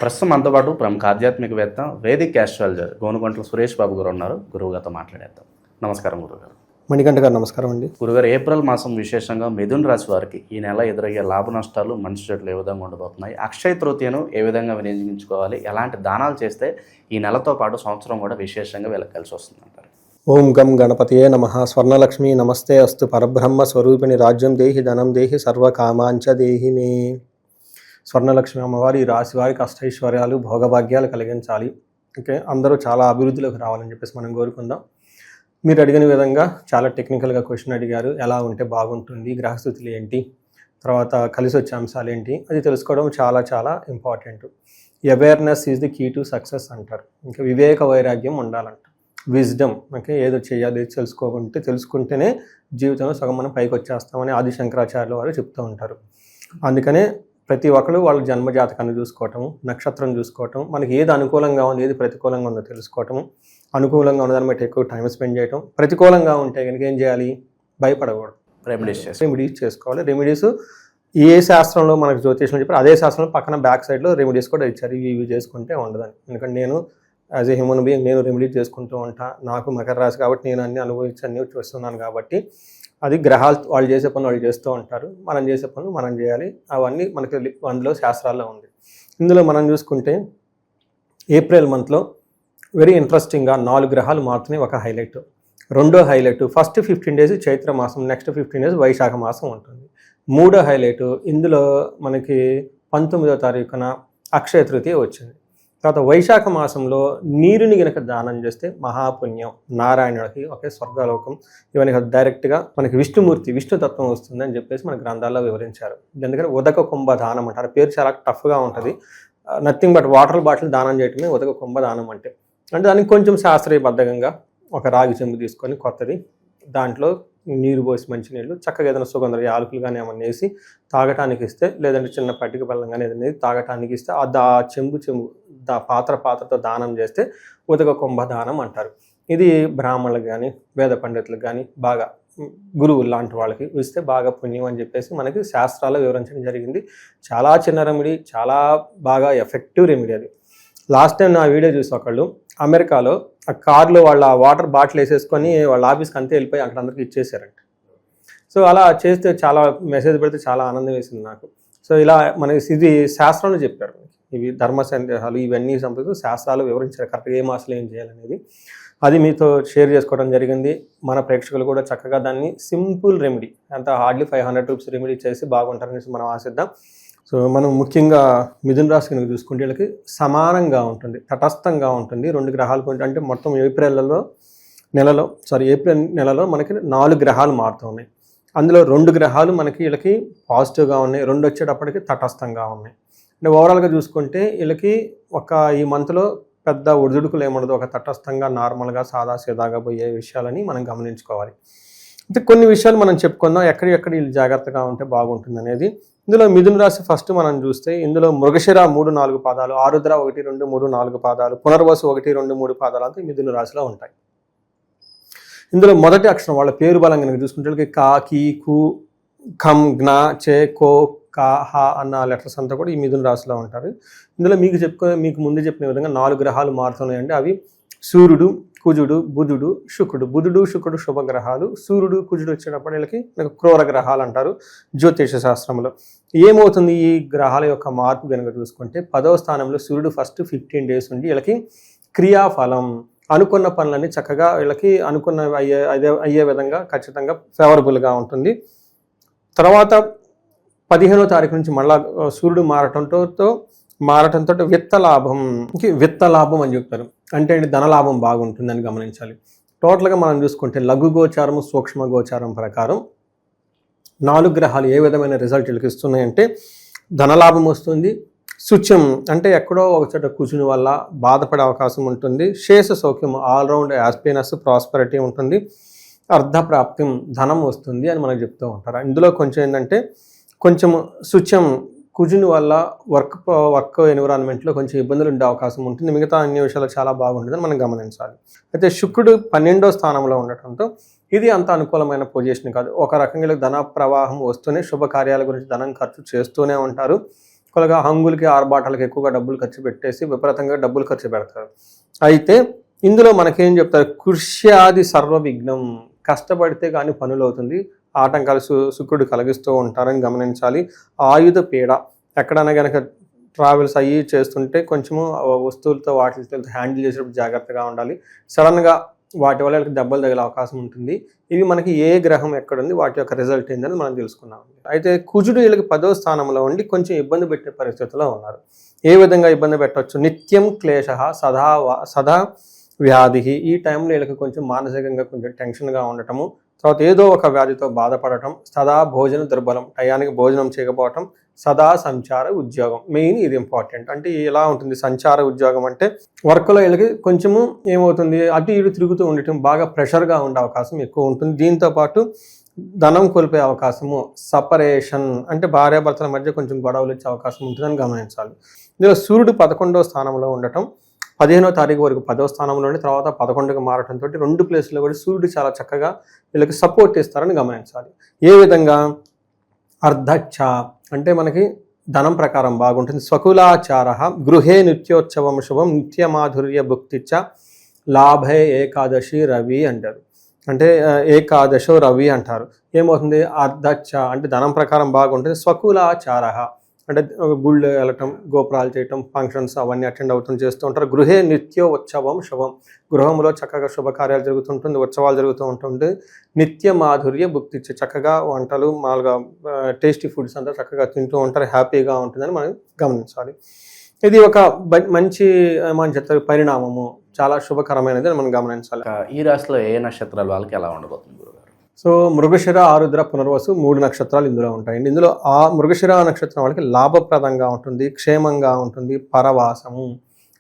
ప్రస్తుతం మనతో పాటు ప్రముఖ ఆధ్యాత్మికవేత్త వేదిక్ ఆస్ట్రాలజర్ గోనుగంట్ల సురేష్ బాబు గారు ఉన్నారు. గురువుగారితో మాట్లాడేద్దాం. నమస్కారం గురుగారు. మణికంఠ గారు నమస్కారం అండి. గురుగారు, ఏప్రిల్ మాసం విశేషంగా మిథున్ రాశి వారికి ఈ నెల ఎదురయ్యే లాభ నష్టాలు, మంచి చెట్లు ఏ విధంగా ఉండబోతున్నాయి, అక్షయ తృతీయను ఏ విధంగా వినియోగించుకోవాలి, ఎలాంటి దానాలు చేస్తే ఈ నెలతో పాటు సంవత్సరం కూడా విశేషంగా వీళ్ళకి కలిసి వస్తుందంటారు? ఓం గం గణపతియే నమః. స్వర్ణలక్ష్మి నమస్తే అస్తు. పరబ్రహ్మ స్వరూపిణి రాజ్యం దేహి ధనం దేహి సర్వకామాంచ దేహి మే. స్వర్ణలక్ష్మి అమ్మవారి ఈ రాశి వారికి అష్టైశ్వర్యాలు, భోగభాగ్యాలు కలిగించాలి. ఓకే, అందరూ చాలా అభివృద్ధిలోకి రావాలని చెప్పేసి మనం కోరుకుందాం. మీరు అడిగిన విధంగా చాలా టెక్నికల్గా క్వశ్చన్ అడిగారు. ఎలా ఉంటే బాగుంటుంది, గ్రహస్థితులు ఏంటి, తర్వాత కలిసి వచ్చే అంశాలు ఏంటి, అది తెలుసుకోవడం చాలా చాలా important. Awareness is the key to success అంటారు. ఇంకా వివేక వైరాగ్యం ఉండాలంట, విజ్డమ్. ఓకే, ఏదో చేయాలి తెలుసుకుంటేనే జీవితంలో సగం మనం పైకి వచ్చేస్తామని ఆది శంకరాచార్యుల వారు చెప్తూ ఉంటారు. అందుకనే ప్రతి ఒక్కరు వాళ్ళ జన్మజాతకాన్ని చూసుకోవటము, నక్షత్రం చూసుకోవటం, మనకి ఏది అనుకూలంగా ఉంది, ఏది ప్రతికూలంగా ఉందో తెలుసుకోవటము, అనుకూలంగా ఉన్నదాన్ని బట్టి ఎక్కువ టైం స్పెండ్ చేయటం, ప్రతికూలంగా ఉంటే కనుక ఏం చేయాలి, భయపడకూడదు, రెమెడీస్ చేసుకోవాలి. రెమెడీస్ ఏ శాస్త్రంలో మనకు జ్యోతిషం చెప్పారు అదే శాస్త్రంలో పక్కన బ్యాక్ సైడ్లో రెమెడీస్ కూడా ఇచ్చారు. ఇవి చేసుకుంటే ఉండదని. ఎందుకంటే నేను యాజ్ ఏ హ్యూమన్ బీయింగ్ నేను రెమెడీ చేసుకుంటూ ఉంటా. నాకు మకర రాశి కాబట్టి నేను అన్ని అనుభవించి అన్ని చూస్తున్నాను కాబట్టి అది గ్రహాలు వాళ్ళు చేసే పనులు వాళ్ళు చేస్తూ ఉంటారు, మనం చేసే పనులు మనం చేయాలి. అవన్నీ మనకి అందులో శాస్త్రాల్లో ఉంది. ఇందులో మనం చూసుకుంటే ఏప్రిల్ మంత్లో వెరీ ఇంట్రెస్టింగ్గా 4 గ్రహాలు మారుతున్నాయి. ఒక హైలైట్. రెండో హైలైట్, ఫస్ట్ 15 days చైత్ర మాసం, నెక్స్ట్ 15 days వైశాఖ మాసం ఉంటుంది. మూడో హైలైట్, ఇందులో మనకి 19వ తారీఖున అక్షయ తృతీయ వచ్చింది. తర్వాత వైశాఖ మాసంలో నీరుని గనక దానం చేస్తే మహాపుణ్యం, నారాయణుడికి ఒకే స్వర్గలోకం, ఇవన్నీ డైరెక్ట్గా మనకి విష్ణుతత్వం వస్తుంది అని చెప్పేసి మన గ్రంథాల్లో వివరించారు. ఎందుకంటే ఉదక కుంభ దానం అంటారు. పేరు చాలా టఫ్గా ఉంటుంది. నథింగ్ బట్ వాటర్ బాటిల్ దానం చేయటమే ఉదక కుంభ దానం అంటే దానికి కొంచెం శాస్త్రీయబద్ధంగా ఒక రాగి చెంబు తీసుకొని కొత్తది, దాంట్లో నీరు పోసి మంచి నీళ్ళు చక్కగా ఏదైనా సుగంధ యాలకులు కానీ ఏమన్నా వేసి తాగటానికి ఇస్తే, లేదంటే చిన్న పట్టిక బెల్లం కానీ ఏదైనా తాగటానికి ఇస్తే ఆ చెంబు పాత్రతో దానం చేస్తే ఉదక కుంభ దానం అంటారు. ఇది బ్రాహ్మణులకు కానీ వేద పండితులకు కానీ బాగా గురువులు లాంటి వాళ్ళకి ఇస్తే బాగా పుణ్యం అని చెప్పేసి మనకి శాస్త్రాల్లో వివరించడం జరిగింది. చాలా చిన్న రెమెడీ, చాలా బాగా ఎఫెక్టివ్ రెమెడీ అది. లాస్ట్ టైం నా వీడియో చూసి ఒకళ్ళు అమెరికాలో ఆ కార్లో వాళ్ళ వాటర్ బాటిల్ వేసేసుకొని వాళ్ళ ఆఫీస్కి అంతే వెళ్ళిపోయి అక్కడ అందరికి ఇచ్చేసారంట. సో అలా చేస్తే చాలా మెసేజ్ పెడితే చాలా ఆనందం వేసింది నాకు. సో ఇలా మనకి ఇది శాస్త్రంలో చెప్పారు. ఇవి ధర్మ సందేహాలు ఇవన్నీ సంపద శాస్త్రాలు వివరించారు కరెక్ట్గా ఏ మాసంలో ఏం చేయాలనేది. అది మీతో షేర్ చేసుకోవడం జరిగింది. మన ప్రేక్షకులు కూడా చక్కగా దాన్ని సింపుల్ రెమెడీ, అంత హార్డ్లీ 500 రూపీస్ రెమెడీ చేసి బాగుంటారనేసి మనం ఆశిద్దాం. సో మనం ముఖ్యంగా మిథున రాశి కనుక చూసుకుంటే వీళ్ళకి సమానంగా ఉంటుంది, తటస్థంగా ఉంటుంది. 2 గ్రహాలు అంటే మొత్తం ఏప్రిల్ నెలలో మనకి 4 గ్రహాలు మారుతూ ఉన్నాయి. అందులో 2 గ్రహాలు మనకి వీళ్ళకి పాజిటివ్గా ఉన్నాయి, 2 వచ్చేటప్పటికి తటస్థంగా ఉన్నాయి. అంటే ఓవరాల్గా చూసుకుంటే వీళ్ళకి ఈ మంత్లో పెద్ద ఒడిదుడుకులు ఏముండదు, ఒక తటస్థంగా నార్మల్గా సాదాసీదాగా పోయే విషయాలని మనం గమనించుకోవాలి. అంటే కొన్ని విషయాలు మనం చెప్పుకుందాం, ఎక్కడెక్కడ వీళ్ళు జాగ్రత్తగా ఉంటే బాగుంటుంది అనేది. ఇందులో మిథున రాశి ఫస్ట్ మనం చూస్తే ఇందులో మృగశిర 3, 4 పాదాలు, ఆరుద్ర 1, 2, 3, 4 పాదాలు, పునర్వసు 1, 2, 3 పాదాలు అంతా మిథున రాశిలో ఉంటాయి. ఇందులో మొదటి అక్షరం వాళ్ళ పేరు బలం కనుక చూసుకుంటే కా, కీ, కు, ఖం, జ్ఞ, చే, కో, కా, హ అన్న లెటర్స్ అంతా కూడా ఈ మిథున రాశిలో ఉంటారు. ఇందులో మీకు ముందు చెప్పిన విధంగా 4 గ్రహాలు మారుతున్నాయండి. అవి సూర్యుడు, కుజుడు, బుధుడు, శుక్రుడు. బుధుడు, శుక్రుడు శుభగ్రహాలు. సూర్యుడు, కుజుడు వచ్చేటప్పుడు వీళ్ళకి క్రూర గ్రహాలు అంటారు జ్యోతిష శాస్త్రంలో. ఏమవుతుంది ఈ గ్రహాల యొక్క మార్పు కనుక చూసుకుంటే 10వ స్థానంలో సూర్యుడు ఫస్ట్ 15 days ఉండి వీళ్ళకి క్రియాఫలం, అనుకున్న పనులన్నీ చక్కగా వీళ్ళకి అయ్యే విధంగా ఖచ్చితంగా ఫేవరబుల్గా ఉంటుంది. తర్వాత 15వ తారీఖు నుంచి మళ్ళా సూర్యుడు మారటంతో విత్త లాభం అని చెప్తారు. అంటే ధనలాభం బాగుంటుందని గమనించాలి. టోటల్గా మనం చూసుకుంటే లఘు గోచారం, సూక్ష్మ గోచారం ప్రకారం 4 గ్రహాలు ఏ విధమైన రిజల్ట్ వీళ్ళకి ఇస్తున్నాయంటే ధనలాభం వస్తుంది, శుచ్యం అంటే ఎక్కడో ఒక చోట కూర్చుని వల్ల బాధపడే అవకాశం ఉంటుంది, శేష సౌఖ్యం ఆల్రౌండ్ హ్యాపీనెస్, ప్రాస్పెరిటీ ఉంటుంది, అర్ధప్రాప్తి ధనం వస్తుంది అని మనకు చెప్తూ ఉంటారు. ఇందులో కొంచెం ఏంటంటే కొంచెం శుచ్యం కుజుని వల్ల వర్క్ ఎన్విరాన్మెంట్లో కొంచెం ఇబ్బందులు ఉండే అవకాశం ఉంటుంది. మిగతా అన్ని విషయాలు చాలా బాగుంటుందని మనం గమనించాలి. అయితే శుక్రుడు 12వ స్థానంలో ఉండటంతో ఇది అంత అనుకూలమైన పొజిషన్ కాదు. ఒక రకంగా ధన ప్రవాహం వస్తూనే శుభకార్యాల గురించి ధనం ఖర్చు చేస్తూనే ఉంటారు. ఎక్కువగా హంగులకి ఆర్భాటాలకు ఎక్కువగా డబ్బులు ఖర్చు పెట్టేసి విపరీతంగా డబ్బులు ఖర్చు పెడతారు. అయితే ఇందులో మనకేం చెప్తారు, కృష్యాది సర్వ విఘ్నం, కష్టపడితే కానీ పనులు అవుతుంది, ఆటంకాలు శుక్రుడు కలిగిస్తూ ఉంటారని గమనించాలి. ఆయుధ పీడ, ఎక్కడైనా కనుక ట్రావెల్స్ అయ్యి చేస్తుంటే కొంచెము వస్తువులతో వాటితో హ్యాండిల్ చేసేటప్పుడు జాగ్రత్తగా ఉండాలి. సడన్గా వాటి వల్ల వీళ్ళకి దెబ్బలు తగిలే అవకాశం ఉంటుంది. ఇవి మనకి ఏ గ్రహం ఎక్కడుంది, వాటి యొక్క రిజల్ట్ ఏందని మనం తెలుసుకున్నాం. అయితే కుజుడు వీళ్ళకి 10వ స్థానంలో ఉండి కొంచెం ఇబ్బంది పెట్టే పరిస్థితిలో ఉన్నారు. ఏ విధంగా ఇబ్బంది పెట్టవచ్చు, నిత్యం క్లేశ సదా వ్యాధి. ఈ టైంలో వీళ్ళకి కొంచెం మానసికంగా కొంచెం టెన్షన్గా ఉండటము, తర్వాత ఏదో ఒక వ్యాధితో బాధపడటం, సదా భోజన దుర్బలం, టయానికి భోజనం చేయకపోవటం, సదా సంచార ఉద్యోగం, మెయిన్ ఇది ఇంపార్టెంట్. అంటే ఎలా ఉంటుంది సంచార ఉద్యోగం అంటే వర్క్లో వీళ్ళకి కొంచెము ఏమవుతుంది, అటు ఇటు తిరుగుతూ ఉండటం, బాగా ప్రెషర్గా ఉండే అవకాశం ఎక్కువ ఉంటుంది. దీంతో పాటు ధనం కోల్పోయే అవకాశము, సపరేషన్ అంటే భార్యాభర్తల మధ్య కొంచెం గొడవలు వచ్చే అవకాశం ఉంటుందని గమనించాలి. ఇందులో సూర్యుడు 11వ స్థానంలో ఉండటం, 15వ తారీఖు వరకు 10వ స్థానంలో ఉండి తర్వాత 11కి మారటంతో 2 ప్లేస్లో కూడా సూర్యుడు చాలా చక్కగా వీళ్ళకి సపోర్ట్ ఇస్తారని గమనించాలి. ఏ విధంగా, అర్ధచ్చ అంటే మనకి ధనం ప్రకారం బాగుంటుంది. స్వకులాచార గృహే నిత్యోత్సవం శుభం నిత్యమాధుర్య భుక్తిచ్చ లాభే ఏకాదశి రవి అంటారు. అంటే ఏకాదశో రవి అంటారు. ఏమవుతుంది, అర్ధచ్చ అంటే ధనం ప్రకారం బాగుంటుంది. స్వకులాచార అంటే గుళ్ళు వెళ్ళటం, గోపురాలు చేయటం, ఫంక్షన్స్ అవన్నీ అటెండ్ చేస్తూ ఉంటారు. గృహే నిత్య ఉత్సవం శుభం, గృహంలో చక్కగా శుభకార్యాలు జరుగుతుంటుంది, ఉత్సవాలు జరుగుతూ ఉంటుంది. నిత్య మాధుర్య భుక్తి, చక్కగా వంటలు మామూలుగా టేస్టీ ఫుడ్స్ అంతా చక్కగా తింటూ ఉంటారు, హ్యాపీగా ఉంటుందని మనం గమనించాలి. ఇది ఒక మంచి మనం చెప్తారు పరిణామము, చాలా శుభకరమైనది అని మనం గమనించాలి. ఈ రాశిలో ఏ నక్షత్రాల వాళ్ళకి ఎలా ఉండబోతుంది గురుగారు? సో మృగశిర, ఆరుద్ర, పునర్వసు 3 నక్షత్రాలు ఇందులో ఉంటాయండి. ఇందులో ఆ మృగశిర నక్షత్రం వాళ్ళకి లాభప్రదంగా ఉంటుంది, క్షేమంగా ఉంటుంది, పరవాసము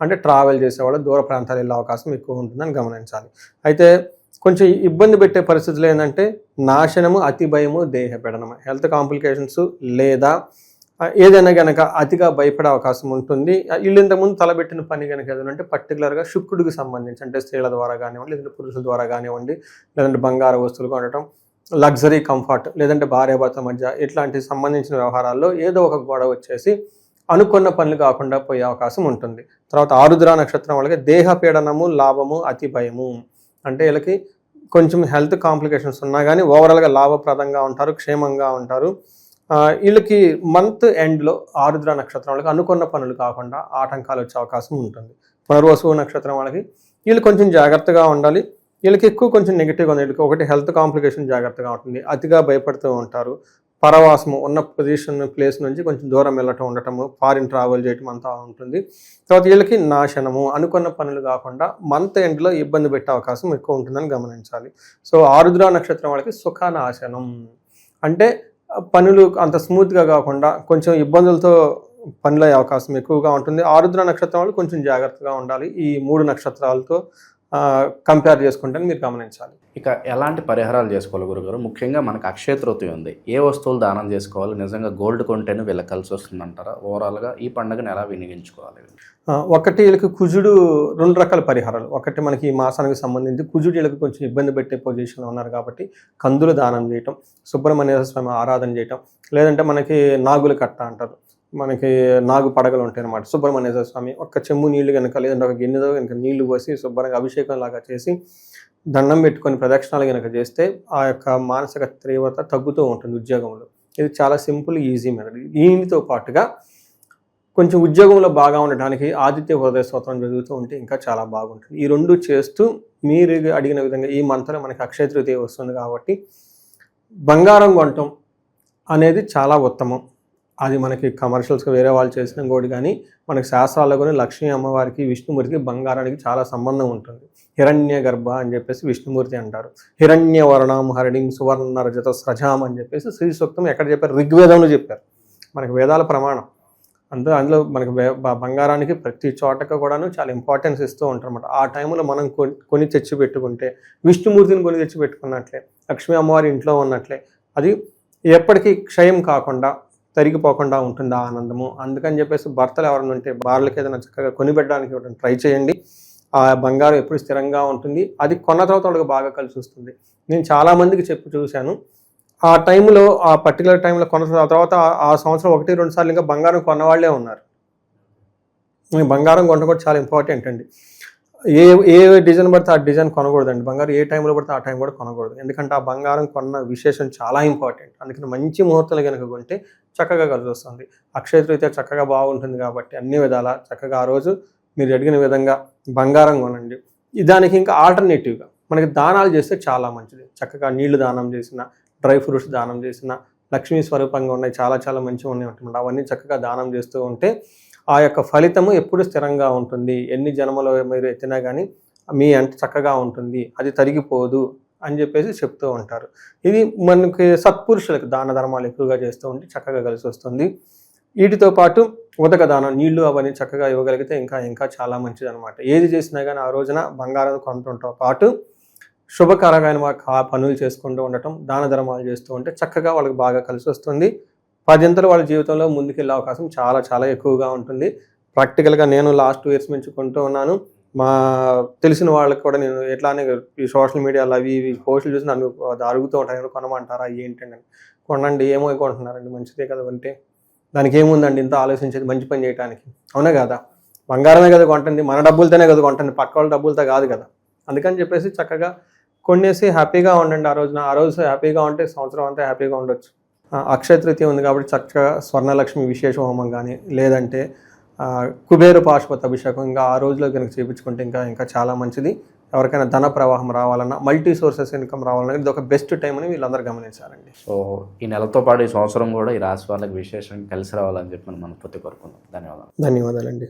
అంటే ట్రావెల్ చేసేవాళ్ళు దూర ప్రాంతాలు వెళ్ళే అవకాశం ఎక్కువ ఉంటుందని గమనించాలి. అయితే కొంచెం ఇబ్బంది పెట్టే పరిస్థితులు ఏంటంటే నాశనము, అతి భయము, దేహపీడనము, హెల్త్ కాంప్లికేషన్స్ లేదా ఏదైనా కనుక అతిగా భయపడే అవకాశం ఉంటుంది. వీళ్ళు ఇంతకుముందు తలబెట్టిన పని కనుక ఏదంటే పర్టికులర్గా శుక్రుడికి సంబంధించి అంటే స్త్రీల ద్వారా కానివ్వండి, లేదంటే పురుషుల ద్వారా కానివ్వండి, లేదంటే బంగారు వస్తువులు కొనడం, లగ్జరీ కంఫర్ట్, లేదంటే భార్యాభర్తల మధ్య ఇట్లాంటి సంబంధించిన వ్యవహారాల్లో ఏదో ఒక గొడవ వచ్చేసి అనుకున్న పనులు కాకుండా పోయే అవకాశం ఉంటుంది. తర్వాత ఆరుద్ర నక్షత్రం వాళ్ళకి దేహపీడనము, లాభము, అతి భయము అంటే వీళ్ళకి కొంచెం హెల్త్ కాంప్లికేషన్స్ ఉన్నా కానీ ఓవరాల్గా లాభప్రదంగా ఉంటారు, క్షేమంగా ఉంటారు. వీళ్ళకి మంత్ ఎండ్లో ఆరుద్ర నక్షత్రం వాళ్ళకి అనుకున్న పనులు కాకుండా ఆటంకాలు వచ్చే అవకాశం ఉంటుంది. పునర్వసు నక్షత్రం వాళ్ళకి వీళ్ళు కొంచెం జాగ్రత్తగా ఉండాలి. వీళ్ళకి ఎక్కువ కొంచెం నెగిటివ్గా ఉంది. వీళ్ళకి ఒకటి హెల్త్ కాంప్లికేషన్ జాగ్రత్తగా ఉంటుంది, అతిగా భయపడుతూ ఉంటారు, పరవాసము ఉన్న ప్లేస్ నుంచి కొంచెం దూరం వెళ్ళటం ఉండటము, ఫారిన్ ట్రావెల్ చేయటం అంతా ఉంటుంది. తర్వాత వీళ్ళకి నాశనము, అనుకున్న పనులు కాకుండా మంత్ ఎండ్లో ఇబ్బంది పెట్టే అవకాశం ఎక్కువ ఉంటుందని గమనించాలి. సో ఆరుద్ర నక్షత్రం వాళ్ళకి సుఖనాశనం అంటే పనులు అంత స్మూత్గా కాకుండా కొంచెం ఇబ్బందులతో పనులు అయ్యే అవకాశం ఎక్కువగా ఉంటుంది. ఆరుద్ర నక్షత్రం వాళ్ళు కొంచెం జాగ్రత్తగా ఉండాలి ఈ 3 నక్షత్రాలతో కంపేర్ చేసుకుంటే మీరు గమనించాలి. ఇక ఎలాంటి పరిహారాలు చేసుకోవాలి గురుగారు? ముఖ్యంగా మనకు అక్షయ తృతీయ ఉంది, ఏ వస్తువులు దానం చేసుకోవాలి? నిజంగా గోల్డ్ కొంటేనే వీళ్ళకి కలిసి వస్తుందంటారా? ఓవరాల్గా ఈ పండుగను ఎలా వినియోగించుకోవాలి? ఒకటి వీళ్ళకి కుజుడు 2 రకాల పరిహారాలు. ఒకటి మనకి ఈ మాసానికి సంబంధించి కుజుడు వీళ్ళకి కొంచెం ఇబ్బంది పెట్టే పొజిషన్లో ఉన్నారు కాబట్టి కందులు దానం చేయటం, సుబ్రహ్మణ్య స్వామి ఆరాధన చేయటం, లేదంటే మనకి నాగుల కట్ట అంటారు, మనకి నాగు పడగలు ఉంటాయి అన్నమాట. సుబ్రహ్మణ్య స్వామి ఒక చెంబు నీళ్లు కనుక లేదంటే ఒక గిన్నెతో కనుక నీళ్లు పోసి శుభ్రంగా అభిషేకం లాగా చేసి దండం పెట్టుకొని ప్రదక్షిణాలు కనుక చేస్తే ఆ యొక్క మానసిక తీవ్రత తగ్గుతూ ఉంటుంది ఉద్యోగంలో. ఇది చాలా సింపుల్, ఈజీ మెథడ్. దీనితో పాటుగా కొంచెం ఉద్యోగంలో బాగా ఉండడానికి ఆదిత్య హృదయ స్తోత్రం చదువుతూ ఉంటే ఇంకా చాలా బాగుంటుంది. ఈ 2 చేస్తూ మీరు అడిగిన విధంగా ఈ మంత్లో మనకి అక్షయ తృతీయ వస్తుంది కాబట్టి బంగారం కొనటం అనేది చాలా ఉత్తమం. అది మనకి కమర్షియల్స్గా వేరే వాళ్ళు చేసిన ఇంకోటి కానీ మనకి శాస్త్రాల్లో కూడా లక్ష్మీ అమ్మవారికి, విష్ణుమూర్తికి బంగారానికి చాలా సంబంధం ఉంటుంది. హిరణ్య గర్భ అని చెప్పేసి విష్ణుమూర్తి అంటారు. హిరణ్య వర్ణం హరిణిం సువర్ణ రజత స్రజాం అని చెప్పేసి శ్రీ సూక్తం ఎక్కడ చెప్పారు? ఋగ్వేదంలో చెప్పారు. మనకి వేదాల ప్రమాణం. అందులో మనకి బంగారానికి ప్రతి చోటకు కూడాను చాలా ఇంపార్టెన్స్ ఇస్తూ ఉంటారు అన్నమాట. ఆ టైంలో మనం కొని తెచ్చి పెట్టుకుంటే, విష్ణుమూర్తిని కొని తెచ్చి పెట్టుకున్నట్లే, లక్ష్మీ అమ్మవారి ఇంట్లో ఉన్నట్లే, అది ఎప్పటికీ క్షయం కాకుండా తరిగిపోకుండా ఉంటుంది ఆ ఆనందము. అందుకని చెప్పేసి భర్తలు ఎవరైనా ఉంటే భార్యలకు ఏదైనా చక్కగా కొనిపెట్టడానికి ట్రై చేయండి. ఆ బంగారం ఎప్పుడు స్థిరంగా ఉంటుంది. అది కొన్న తర్వాత వాళ్ళకి బాగా కలిసి వస్తుంది. నేను చాలామందికి చెప్పి చూశాను, ఆ టైంలో ఆ పర్టికులర్ టైంలో కొన్న తర్వాత ఆ సంవత్సరం 1-2 సార్లు ఇంకా బంగారం కొన్నవాళ్లే ఉన్నారు. ఈ బంగారం కొనడం కూడా చాలా ఇంపార్టెంట్ అండి. ఏ ఏ డిజైన్ పడితే ఆ డిజైన్ కొనకూడదండి. బంగారం ఏ టైంలో పడితే ఆ టైం కూడా కొనకూడదు. ఎందుకంటే ఆ బంగారం కొన్న విశేషం చాలా ఇంపార్టెంట్. అందుకని మంచి ముహూర్తాలు కనుక కొంటే చక్కగా కలిసి వస్తుంది. అక్షయ తృతీయ చక్కగా బాగుంటుంది కాబట్టి అన్ని విధాలా చక్కగా ఆ రోజు మీరు అడిగిన విధంగా బంగారం కొనండి. దానికి ఇంకా ఆల్టర్నేటివ్గా మనకి దానాలు చేస్తే చాలా మంచిది. చక్కగా నీళ్లు దానం చేసిన, డ్రై ఫ్రూట్స్ దానం చేసిన, లక్ష్మీ స్వరూపంగా ఉన్నాయి, చాలా చాలా మంచిగా ఉన్నాయి ఉంటుంది. అవన్నీ చక్కగా దానం చేస్తూ ఉంటే ఆ యొక్క ఫలితము ఎప్పుడు స్థిరంగా ఉంటుంది. ఎన్ని జన్మలో మీరు ఎత్తినా కానీ మీ అంట చక్కగా ఉంటుంది, అది తరిగిపోదు అని చెప్పేసి చెప్తూ ఉంటారు. ఇది మనకి సత్పురుషులకు దాన ధర్మాలు ఎక్కువగా చేస్తూ ఉంటే చక్కగా కలిసి వస్తుంది. వీటితో పాటు ఉదక దానం, నీళ్లు అవన్నీ చక్కగా ఇవ్వగలిగితే ఇంకా ఇంకా చాలా మంచిది అనమాట. ఏది చేసినా కానీ ఆ రోజున బంగారం కొనడంతో పాటు శుభకరమైన పనులు చేసుకుంటూ ఉండటం, దాన ధర్మాలు చేస్తూ ఉంటే చక్కగా వాళ్ళకి బాగా కలిసి వస్తుంది. 10 అంతలు వాళ్ళ జీవితంలో ముందుకెళ్ళే అవకాశం చాలా చాలా ఎక్కువగా ఉంటుంది. ప్రాక్టికల్గా నేను లాస్ట్ 2 ఇయర్స్ నుంచి కొంటూ ఉన్నాను. మా తెలిసిన వాళ్ళకి కూడా నేను ఎట్లానే ఈ సోషల్ మీడియాలో అవి ఇవి పోస్టులు చూసి నన్ను అడుగుతూ ఉంటాను, కొనమంటారా ఏంటండి. కొనండి, ఏమో కొంటున్నారండి, మంచిదే కదా అంటే. దానికి ఏముందండి ఇంత ఆలోచించేది మంచి పని చేయడానికి, అవునా కదా. బంగారమే కదా కొంటుంది, మన డబ్బులతోనే కదా కొంటుంది, పక్క వాళ్ళ డబ్బులతో కాదు కదా. అందుకని చెప్పేసి చక్కగా కొనేసి హ్యాపీగా ఉండండి ఆ రోజున. ఆ రోజు హ్యాపీగా ఉంటే సంవత్సరం అంతా హ్యాపీగా ఉండొచ్చు. అక్షయ తృతీయ ఉంది కాబట్టి చక్కగా స్వర్ణలక్ష్మి విశేష హోమం కానీ, లేదంటే కుబేర పాశుపత అభిషేకం ఇంకా ఆ రోజులో కనుక చేయించుకుంటే ఇంకా ఇంకా చాలా మంచిది. ఎవరికైనా ధన ప్రవాహం రావాలన్నా, మల్టీ సోర్సెస్ ఇన్కమ్ రావాలన్నా ఇది ఒక బెస్ట్ టైం అని వీళ్ళందరూ గమనించారండి. సో ఈ నెలతో పాటు ఈ సంవత్సరం కూడా ఈ రాశి వాళ్ళకి విశేషంగా కలిసి రావాలని చెప్పి మనం మనస్ఫూర్తి కోరుకుందాం. ధన్యవాదాలు. ధన్యవాదాలండి.